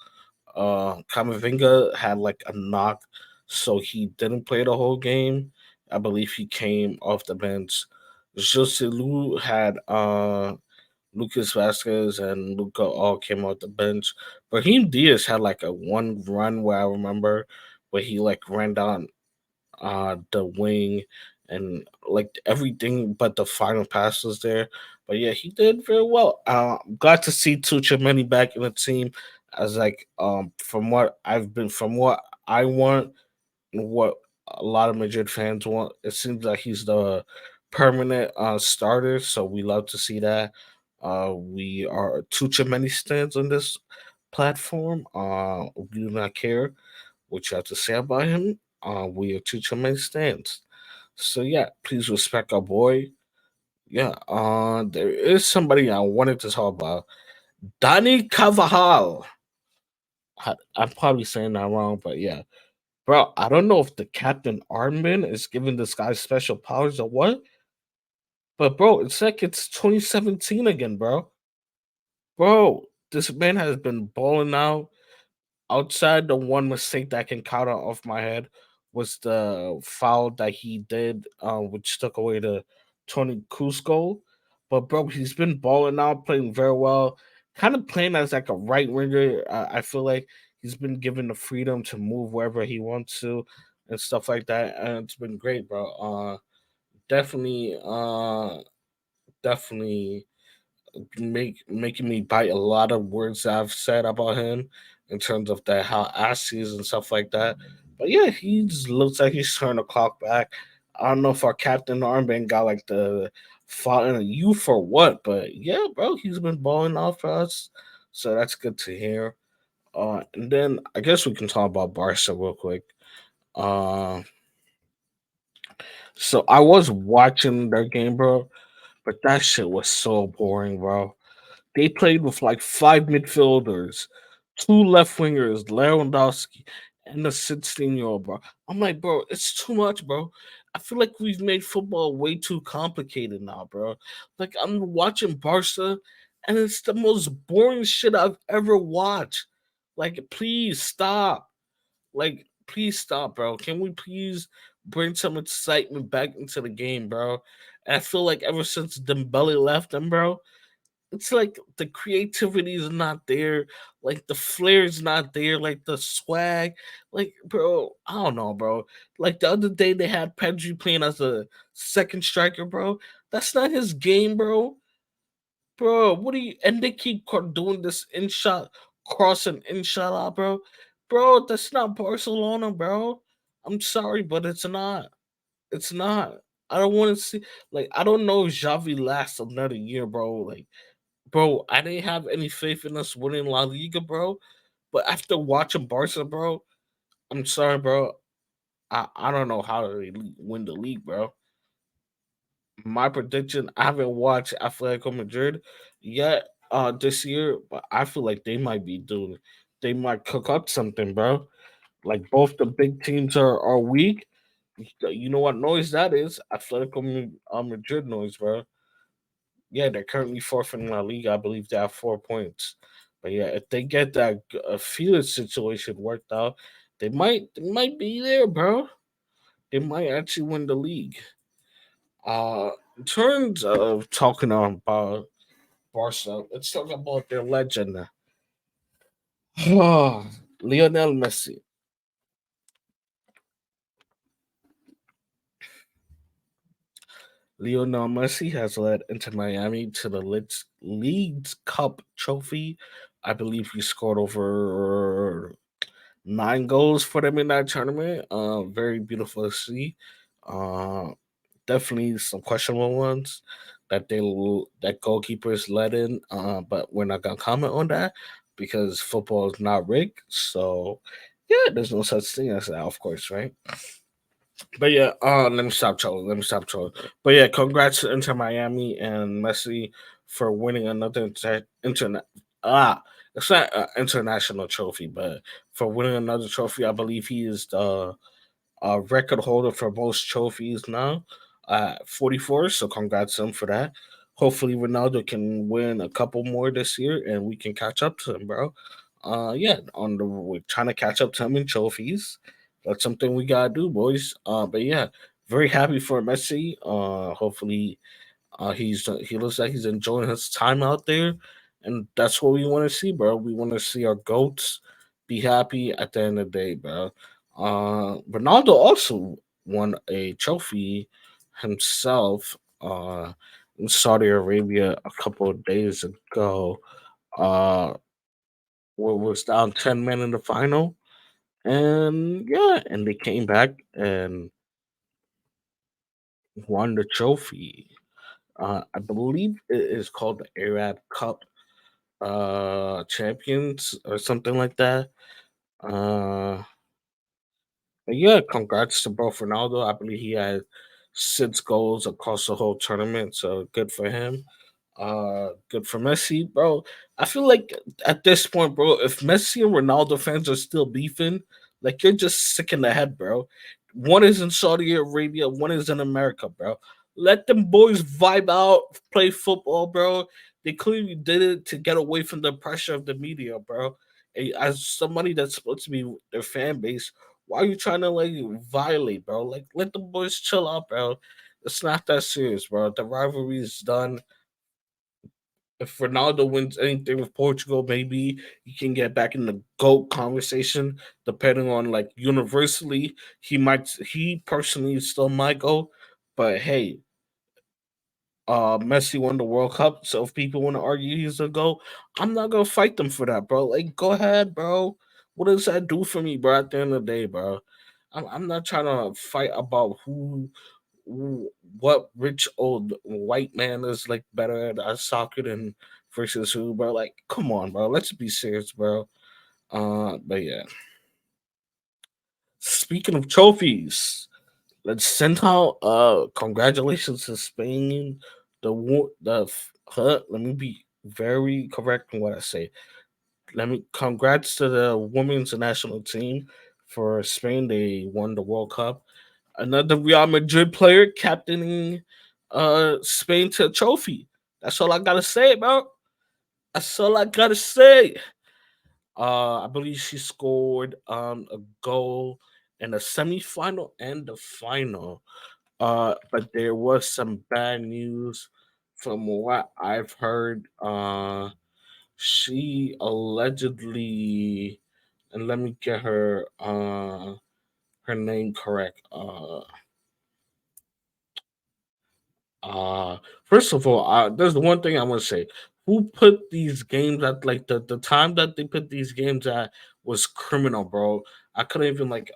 Camavinga had like a knock, so he didn't play the whole game. I believe he came off the bench. Joselu had Lucas Vasquez and Luca all came off the bench. Raheem Diaz had like a one run where I remember where he like ran down the wing and like everything but the final pass was there. But yeah, he did very well. I'm glad to see Tuchemeni back in the team as like from what I want and what a lot of Madrid fans want. It seems like he's the permanent starter, so we love to see that. We are Tuchemeni stands on this platform. We do not care what you have to say about him. We are two tremendous stands. So yeah, please respect our boy. Yeah, there is somebody I wanted to talk about. Danny Carvajal. I'm probably saying that wrong, but yeah. Bro, I don't know if the captain armband is giving this guy special powers or what, but bro, it's like it's 2017 again, bro. Bro, this man has been balling out. Outside the one mistake that I can count on off my head was the foul that he did, which took away the Tony Cruz goal. But bro, he's been balling out, playing very well, kind of playing as like a right winger. I feel like he's been given the freedom to move wherever he wants to and stuff like that, and it's been great, bro. definitely, definitely making me bite a lot of words I've said about him in terms of that how ass he is and stuff like that. But yeah, he just looks like he's turned the clock back. I don't know if our captain armband got like the fault in you for what, but yeah, bro, he's been balling off for us, so that's good to hear. And then I guess we can talk about Barca real quick. Uh, so I was watching their game, bro, but that shit was so boring, bro. They played with like five midfielders, two left wingers, Lewandowski, and a 16-year-old, bro. I'm like, bro, it's too much, bro. I feel like we've made football way too complicated now, bro. Like, I'm watching Barca, and it's the most boring shit I've ever watched. Like, please stop. Like, please stop, bro. Can we please bring some excitement back into the game, bro? And I feel like ever since Dembele left them, bro, it's like the creativity is not there, like the flair is not there, like the swag, like bro, I don't know, bro. Like the other day they had Pedri playing as a second striker, bro. That's not his game, bro. Bro, what do you? And they keep doing this in shot, crossing inshallah, bro. Bro, that's not Barcelona, bro. I'm sorry, but it's not. It's not. I don't want to see. Like, I don't know if Xavi lasts another year, bro. Like, bro, I didn't have any faith in us winning La Liga, bro. But after watching Barca, bro, I'm sorry, bro. I don't know how to win the league, bro. My prediction, I haven't watched Atletico Madrid yet this year, but I feel like they might cook up something, bro. Like both the big teams are weak. You know what noise that is? Madrid noise, bro. Yeah, they're currently fourth in La Liga. I believe they have 4 points. But yeah, if they get that field situation worked out, they might be there, bro. They might actually win the league. In terms of talking about Barca, let's talk about their legend, Lionel Messi. Lionel Messi has led Inter Miami to the League's Cup trophy. I believe he scored over 9 goals for them in that tournament. Very beautiful to see. Uh, Definitely some questionable ones that goalkeepers let in. But we're not gonna comment on that because football is not rigged. So yeah, there's no such thing as that, of course, right? But yeah, let me stop trolling. Let me stop trolling. But yeah, congrats to Inter Miami and Messi for winning another internet. It's not an international trophy, but for winning another trophy, I believe he is the record holder for most trophies now, 44. So congrats to him for that. Hopefully, Ronaldo can win a couple more this year, and we can catch up to him, bro. Yeah, we're trying to catch up to him in trophies. That's something we gotta do, boys. But yeah, very happy for Messi. Hopefully, he looks like he's enjoying his time out there, and that's what we want to see, bro. We want to see our goats be happy at the end of the day, bro. Ronaldo also won a trophy himself in Saudi Arabia a couple of days ago. Uh, where was down 10 men in the final, and yeah, and they came back and won the trophy. I believe it is called the Arab Cup champions or something like that. Uh but yeah, congrats to both Ronaldo. I believe he had 6 goals across the whole tournament, so good for him. Good for Messi, bro. I feel like at this point, bro, if Messi and Ronaldo fans are still beefing, like you're just sick in the head, bro. One is in Saudi Arabia, one is in America, bro. Let them boys vibe out, play football, bro. They clearly did it to get away from the pressure of the media, bro. As somebody that's supposed to be their fan base, why are you trying to like violate, bro? Like let the boys chill out, bro. It's not that serious, bro. The rivalry is done. If Ronaldo wins anything with Portugal, maybe he can get back in the GOAT conversation, depending on like universally. He personally still might go. But hey, Messi won the World Cup. So if people want to argue he's a go, I'm not gonna fight them for that, bro. Like, go ahead, bro. What does that do for me, bro? At the end of the day, bro, I'm not trying to fight about who what rich old white man is like better at soccer than versus who, bro. Like, come on, bro. Let's be serious, bro. But yeah. Speaking of trophies, let's send out congratulations to Spain. Let me be very correct in what I say. Let me congrats to the women's national team for Spain. They won the World Cup. Another Real Madrid player captaining Spain to a trophy. That's all I gotta say, bro. That's all I gotta say. I believe she scored a goal in the semifinal and the final. But there was some bad news from what I've heard. She allegedly, and let me get her name correct. Uh, First of all, there's the one thing I want to say. Who put these games at like the time that they put these games at was criminal, bro. I couldn't even like.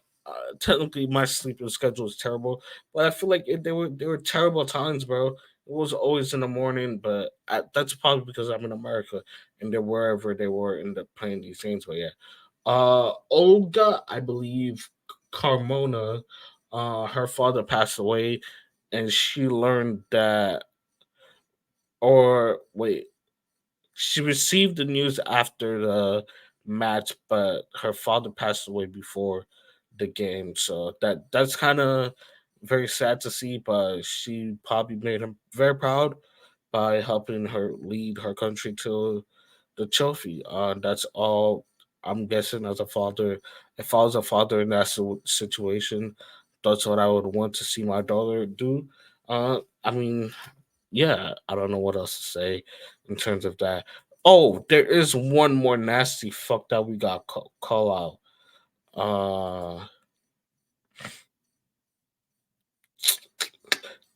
Technically, my sleeping schedule is terrible, but I feel like they were terrible times, bro. It was always in the morning, but that's probably because I'm in America and they're wherever they were in the playing these games. But yeah, Olga, I believe Carmona, her father passed away, and she learned that, or wait, she received the news after the match, but her father passed away before the game. So that's kind of very sad to see, but she probably made him very proud by helping her lead her country to the trophy. That's all I'm guessing as a father. If I was a father in that situation, that's what I would want to see my daughter do. I mean, yeah, I don't know what else to say in terms of that. Oh, there is one more nasty fuck that we got call out.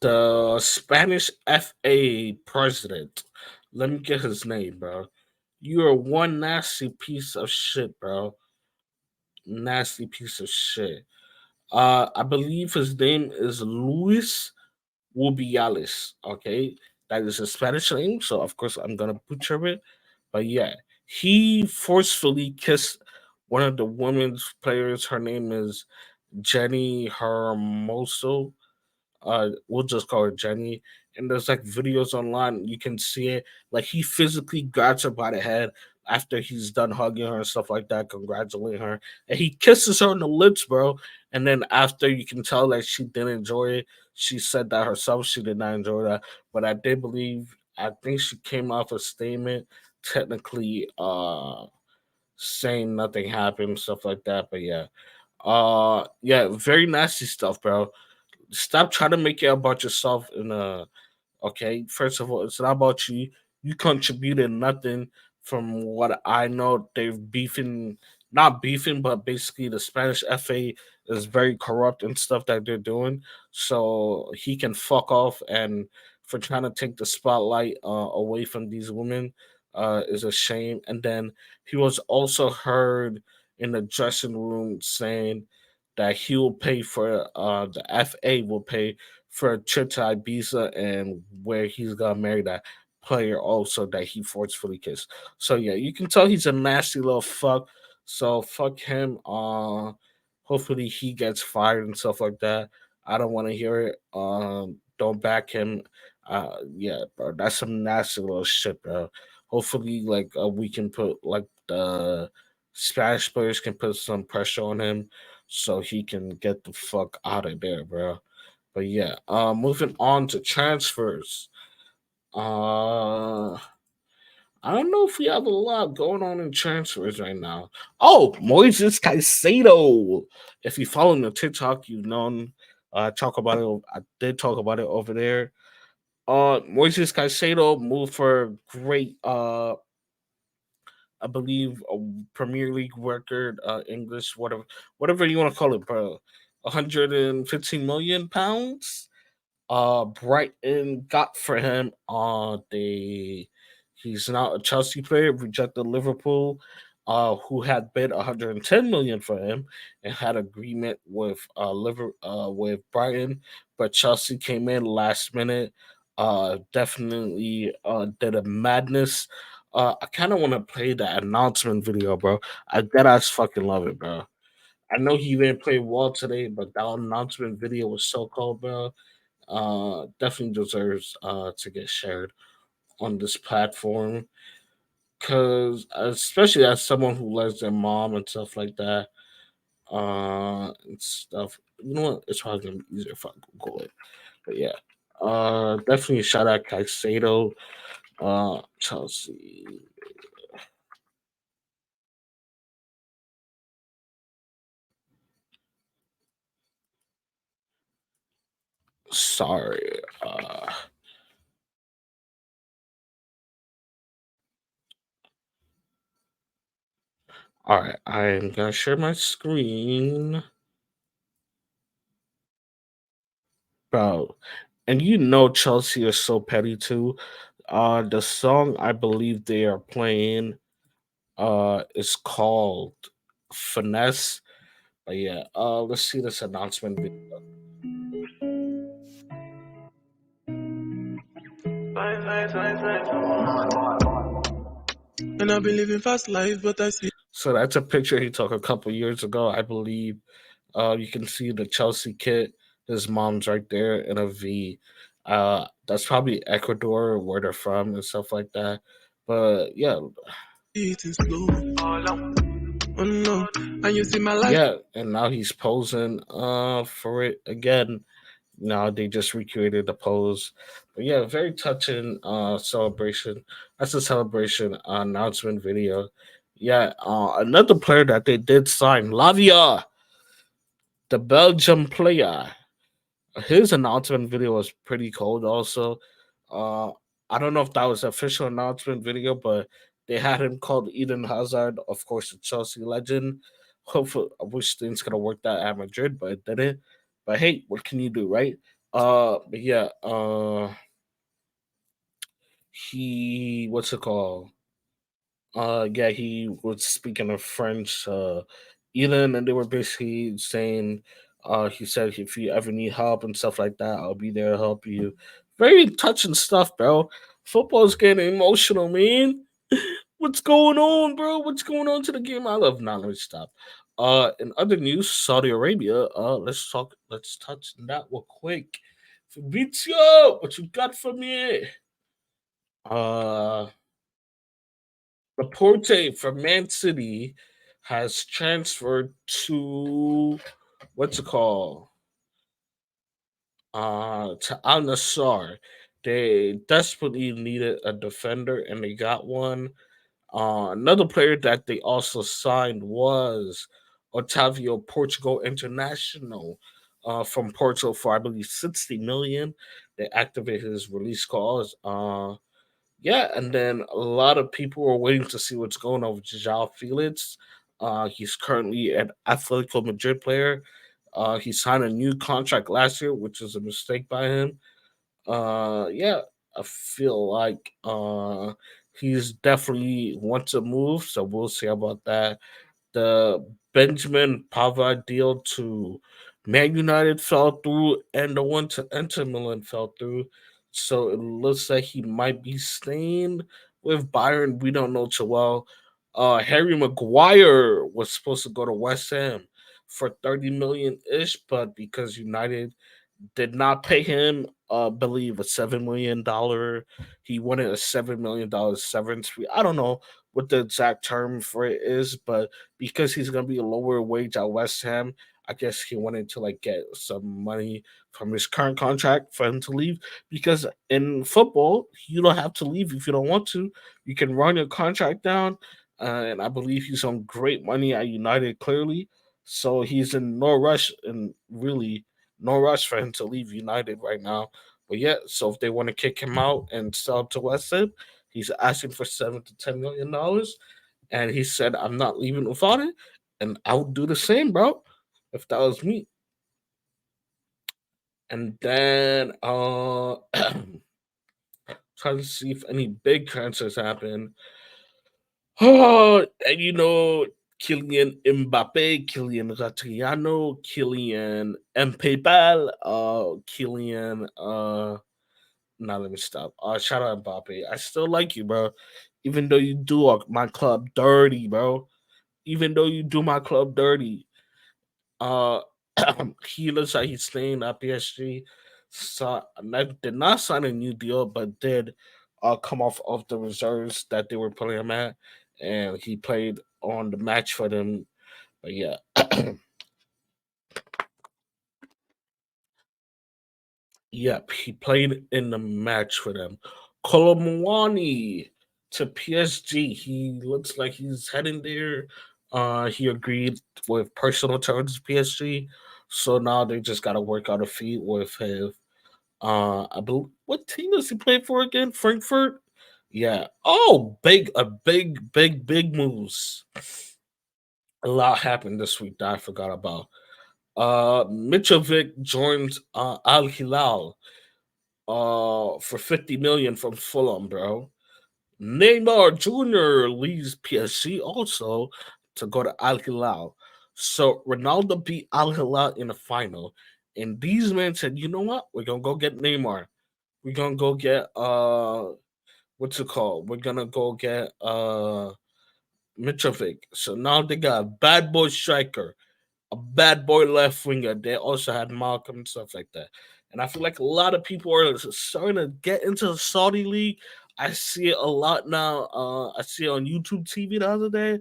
The Spanish FA president. Let me get his name, bro. You are one nasty piece of shit, bro. Nasty piece of shit. I believe his name is Luis Rubiales. Okay, that is a Spanish name, so of course I'm gonna butcher it. But yeah, he forcefully kissed one of the women's players. Her name is Jenny Hermoso. We'll just call her Jenny. And there's like videos online, you can see it. Like he physically grabs her by the head after he's done hugging her and stuff like that, congratulating her, and he kisses her on the lips, bro. And then after, you can tell that she didn't enjoy it. She said that herself, she did not enjoy that. But I did believe, I think she came off a statement, technically, saying nothing happened, stuff like that. But yeah, yeah, very nasty stuff, bro. Stop trying to make it about yourself in a. Okay, first of all, it's not about you. You contributed nothing. From what I know, they're beefing, not beefing, but basically the Spanish FA is very corrupt and stuff that they're doing. So he can fuck off. And for trying to take the spotlight away from these women is a shame. And then he was also heard in the dressing room saying that he will pay for, the FA will pay for a trip to Ibiza, and where he's gonna marry that player also that he forcefully kissed. So yeah, you can tell he's a nasty little fuck. So fuck him. Hopefully he gets fired and stuff like that. I don't want to hear it. Don't back him. Yeah, bro, that's some nasty little shit, bro. Hopefully, like, we can put like the Spanish players can put some pressure on him so he can get the fuck out of there, bro. But yeah, moving on to transfers. Uh I don't know if we have a lot going on in transfers right now. Oh, Moises Caicedo. If you follow me on TikTok, you've known, talk about it. I did talk about it over there. Moises Caicedo moved for great, I believe, a Premier League record, English, whatever you want to call it, bro. 115 million pounds. Brighton got for him. They He's now a Chelsea player, rejected Liverpool, who had bid 110 million for him and had agreement with with Brighton, but Chelsea came in last minute. Definitely did a madness. I kind of want to play that announcement video, bro. I dead ass fucking love it, bro. I know he didn't play well today, but that announcement video was so cold, bro. Definitely deserves to get shared on this platform, because especially as someone who loves their mom and stuff like that, and stuff. You know what? It's probably gonna be easier if I Google it. But yeah, definitely shout out Caicedo, Chelsea. Sorry. All right, I'm gonna share my screen, bro. And you know Chelsea is so petty too. The song I believe they are playing is called Finesse. But yeah, let's see this announcement video. And I've been living fast life, but I see So that's a picture he took a couple years ago, I believe. You can see the Chelsea kit. His mom's right there in a V. That's probably Ecuador, where they're from, and stuff like that. But yeah, it in slow mo. Oh no, and you see my life yeah, and now he's posing for it again. Now they just recreated the pose. But yeah, very touching celebration. That's a celebration announcement video. Yeah, another player that they did sign, Lavia, the Belgium player. His announcement video was pretty cold also. Uh I don't know if that was the official announcement video, but they had him called Eden Hazard, of course, a Chelsea legend. Hopefully, I wish things could have worked out at Madrid, but it didn't. But hey, what can you do, right? But yeah, he what's it called? Yeah, he was speaking of French, Eden, and they were basically saying, he said, if you ever need help and stuff like that, I'll be there to help you. Very touching stuff, bro. Football's getting emotional, man. What's going on, bro? What's going on to the game? I love knowledge stuff. In other news, Saudi Arabia. Let's touch that real quick. Fabrizio, what you got for me? Uh, Laporte from Man City has transferred to what's it called? To Al Nassr. They desperately needed a defender and they got one. Another player that they also signed was Otavio Portugal International from Portugal for I believe 60 million. They activated his release clause. Yeah, and then a lot of people are waiting to see what's going on with João Felix. He's currently an Atletico Madrid player. He signed a new contract last year, which was a mistake by him. Yeah, I feel like he's definitely wants to move, so we'll see about that. The Benjamin Pavard deal to Man United fell through, and the one to Inter Milan fell through. So it looks like he might be staying with Bayern. We don't know too well. Harry Maguire was supposed to go to West Ham for 30 million ish, but because United did not pay him, believe a $7 million. He wanted a $7 million severance fee. I don't know what the exact term for it is, but because he's gonna be a lower wage at West Ham, I guess he wanted to like get some money from his current contract for him to leave. Because in football, you don't have to leave if you don't want to. You can run your contract down, and I believe he's on great money at United. Clearly, so he's in no rush and really no rush for him to leave United right now. But yeah, so if they want to kick him out and sell him to West Ham, he's asking for $7 to $10 million, and he said, "I'm not leaving without it," and I would do the same, bro, if that was me. And then trying to see if any big transfers happen. Oh, and Kylian Mbappe, Kylian Ratriano, Kylian Mpepal, Kylian now let me stop. Shout out Mbappe. I still like you, bro. Even though you do my club dirty, bro. Even though you do my club dirty. Uh he looks like he's staying at PSG. So did not sign a new deal, but did come off of the reserves that they were playing him at, and he played on the match for them. But yeah, yep, he played in the match for them. Kolomwani to PSG. He looks like he's heading there. He agreed with personal terms to PSG. So now they just gotta work out a fee with him. I believe what team does he play for again? Frankfurt. Yeah. Oh, big moves. A lot happened this week that I forgot about. Mitrovic joins Al Hilal for 50 million from Fulham, bro. Neymar Jr. leaves PSG also to go to Al Hilal. So Ronaldo beat Al Hilal in the final, and these men said, "You know what? We're gonna go get Neymar. We're gonna go get what's it called? We're gonna go get Mitrovic." So now they got a bad boy striker, a bad boy left winger. They also had Malcolm and stuff like that. And I feel like a lot of people are starting to get into the Saudi league. I see it a lot now. I see it on YouTube TV the other day.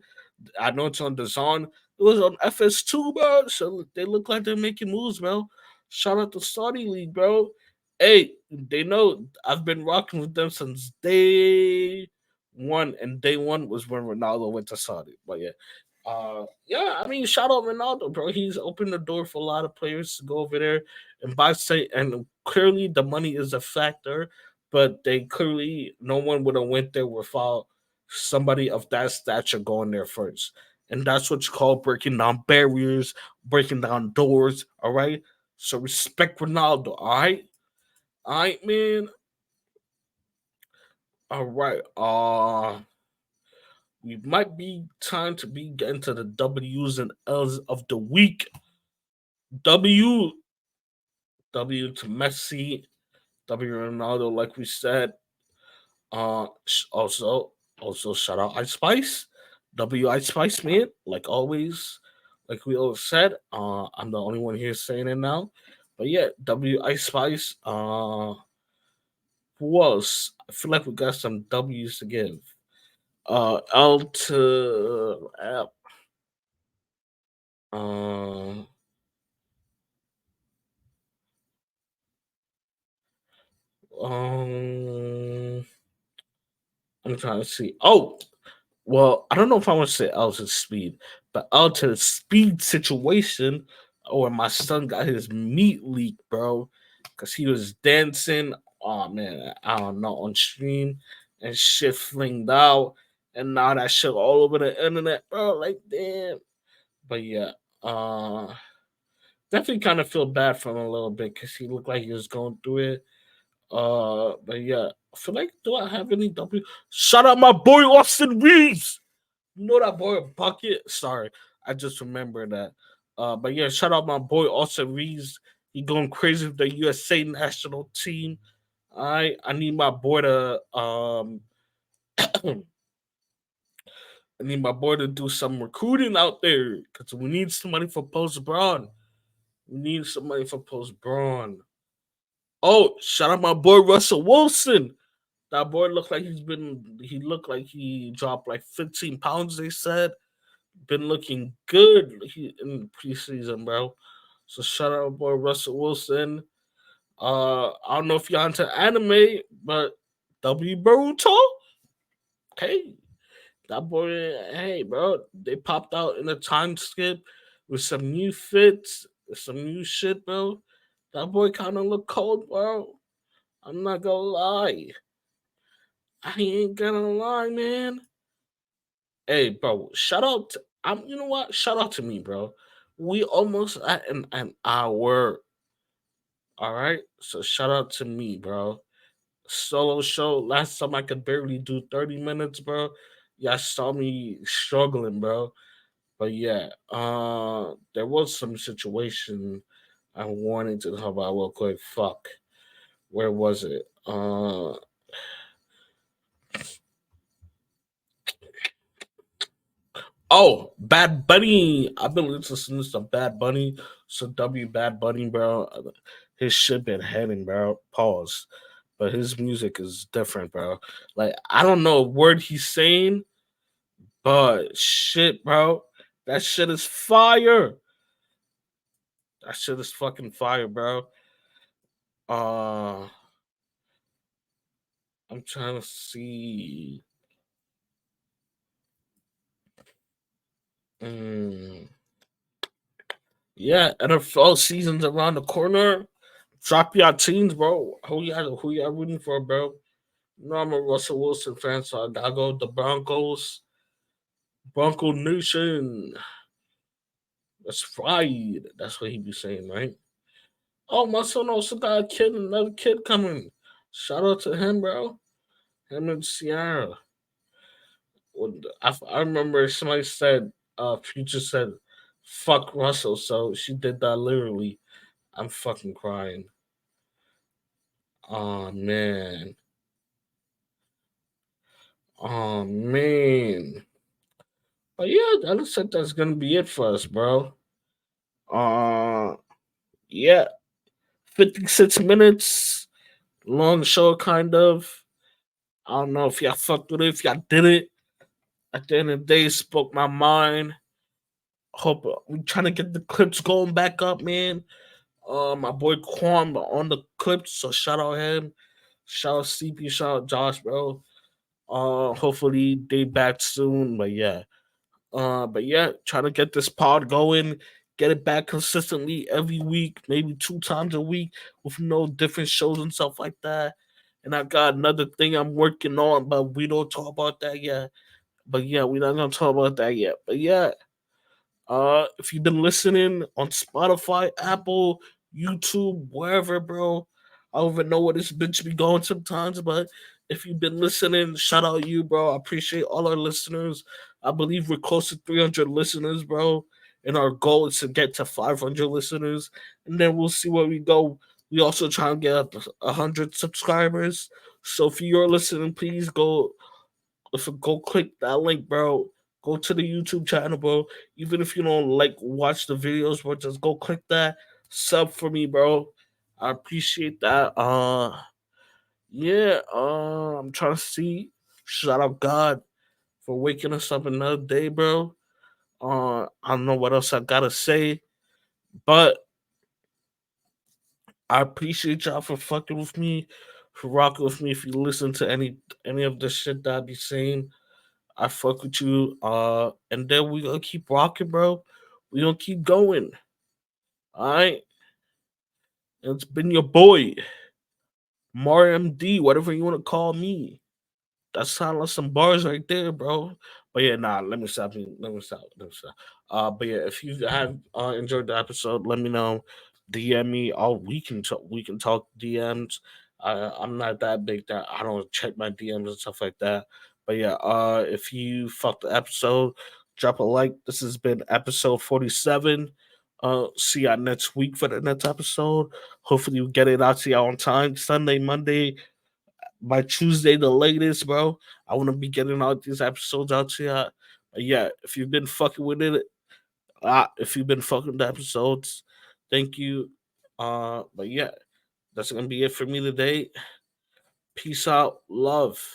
I know it's on the Zone. It was on FS2, bro. So they look like they're making moves, bro. Shout out to Saudi League, bro. Hey, they know I've been rocking with them since day one, and day one was when Ronaldo went to Saudi. But yeah, yeah, I mean, shout out Ronaldo, bro. He's opened the door for a lot of players to go over there and buy say, and clearly the money is a factor, but they clearly no one would have went there without somebody of that stature going there first. And that's what you call breaking down barriers, breaking down doors, all right? So respect Ronaldo, all right? All right, man. All right. We might be time to be getting to the W's and L's of the week. W W to Messi, W Ronaldo, like we said. Also shout out Ice Spice, W Ice Spice man, like always, like we always said. I'm the only one here saying it now, but yeah, W Ice Spice. Who else? I feel like we got some W's to give. L to uh, um, I'm trying to see. Oh, well, I don't know if I want to say L to speed, but L to the speed situation, or my son got his meat leak, bro, because he was dancing. Oh man, I don't know on stream and shit flinged out, and now that shit all over the internet, bro. Like damn. But yeah, definitely kind of feel bad for him a little bit because he looked like he was going through it. But yeah, I feel like do I have any W? Shout out my boy Austin Reeves. You know that boy Bucket? Sorry, I just remember that. But yeah, shout out my boy Austin Reeves. He going crazy with the USA national team. I need my boy to I need my boy to do some recruiting out there because we need somebody for post Braun. We need somebody for post Braun. Oh, shout out my boy Russell Wilson. That boy looked like he looked like he dropped like 15 pounds, they said. Been looking good in preseason, bro. So shout out boy Russell Wilson. I don't know if y'all into anime, but W Boruto, hey, that boy, hey, bro, they popped out in a time skip with some new fits, some new shit, bro. That boy kind of look cold, bro. I'm not gonna lie. I ain't gonna lie, man. Hey, bro, shout out. You know what? Shout out to me, bro. We almost at an hour. All right. So shout out to me, bro. Solo show. Last time I could barely do 30 minutes, bro. Y'all saw me struggling, bro. But yeah, there was some situation I wanted to talk about real quick. Fuck, where was it? Oh, Bad Bunny. I've been listening to some Bad Bunny, some Bad Bunny, bro. His shit been heading, bro. Pause. But his music is different, bro. Like I don't know a word he's saying, but shit, bro. That shit is fire. That shit is fucking fire, bro. Uh I'm trying to see. Mm, yeah, NFL season's around the corner. Drop your teams, bro. Who y'all rooting for, bro? You know I'm a Russell Wilson fan, so I gotta go with the Broncos. Bronco Nation. That's fried. That's what he be saying, right? Oh, my son also got a kid, another kid coming. Shout out to him, bro. Him and Sierra. I remember somebody said, Future said, fuck Russell, so she did that literally. I'm fucking crying. Oh, man. Oh, man. But yeah, that looks like that's gonna be it for us, bro. Uh, yeah, 56 minutes, long show, kind of. I don't know if y'all fucked with it, if y'all did it. At the end of the day, it spoke my mind. Hope we trying to get the clips going back up, man. My boy Quan on the clips, so shout out him. Shout out CP, shout out Josh, bro. Hopefully they back soon, but yeah. But yeah, try to get this pod going, get it back consistently every week, maybe 2 times a week with no different shows and stuff like that. And I got another thing I'm working on, but we don't talk about that yet. But yeah, we're not gonna talk about that yet. But yeah, if you've been listening on Spotify, Apple, YouTube, wherever, bro, I don't even know where this bitch be going sometimes, but if you've been listening, shout out you, bro. I appreciate all our listeners. I believe we're close to 300 listeners, bro. And our goal is to get to 500 listeners, and then we'll see where we go. We also try and get up 100 subscribers. So if you're listening, please go click that link, bro. Go to the YouTube channel, bro. Even if you don't like watch the videos, bro, just go click that sub for me, bro. I appreciate that. Yeah. I'm trying to see. Shout out God for waking us up another day, bro. I don't know what else I gotta say, but I appreciate y'all for fucking with me, for rocking with me. If you listen to any of the shit that I be saying, I fuck with you. And then we gonna keep rocking, bro. We gonna keep going. All right. It's been your boy, Marr MD, whatever you want to call me. That sound like some bars right there, bro. But yeah, nah, let me stop. Let me stop. But yeah, if you have enjoyed the episode, let me know. DM me. All we can talk DMs. I'm not that big that I don't check my DMs and stuff like that. But yeah, if you fuck the episode, drop a like. This has been episode 47. See y'all next week for the next episode. Hopefully we get it out to y'all on time. Sunday, Monday, by Tuesday, the latest, bro. I want to be getting all these episodes out to you. Yeah, if you've been fucking with it, if you've been fucking with the episodes, thank you. But yeah, that's gonna be it for me today. Peace out, love.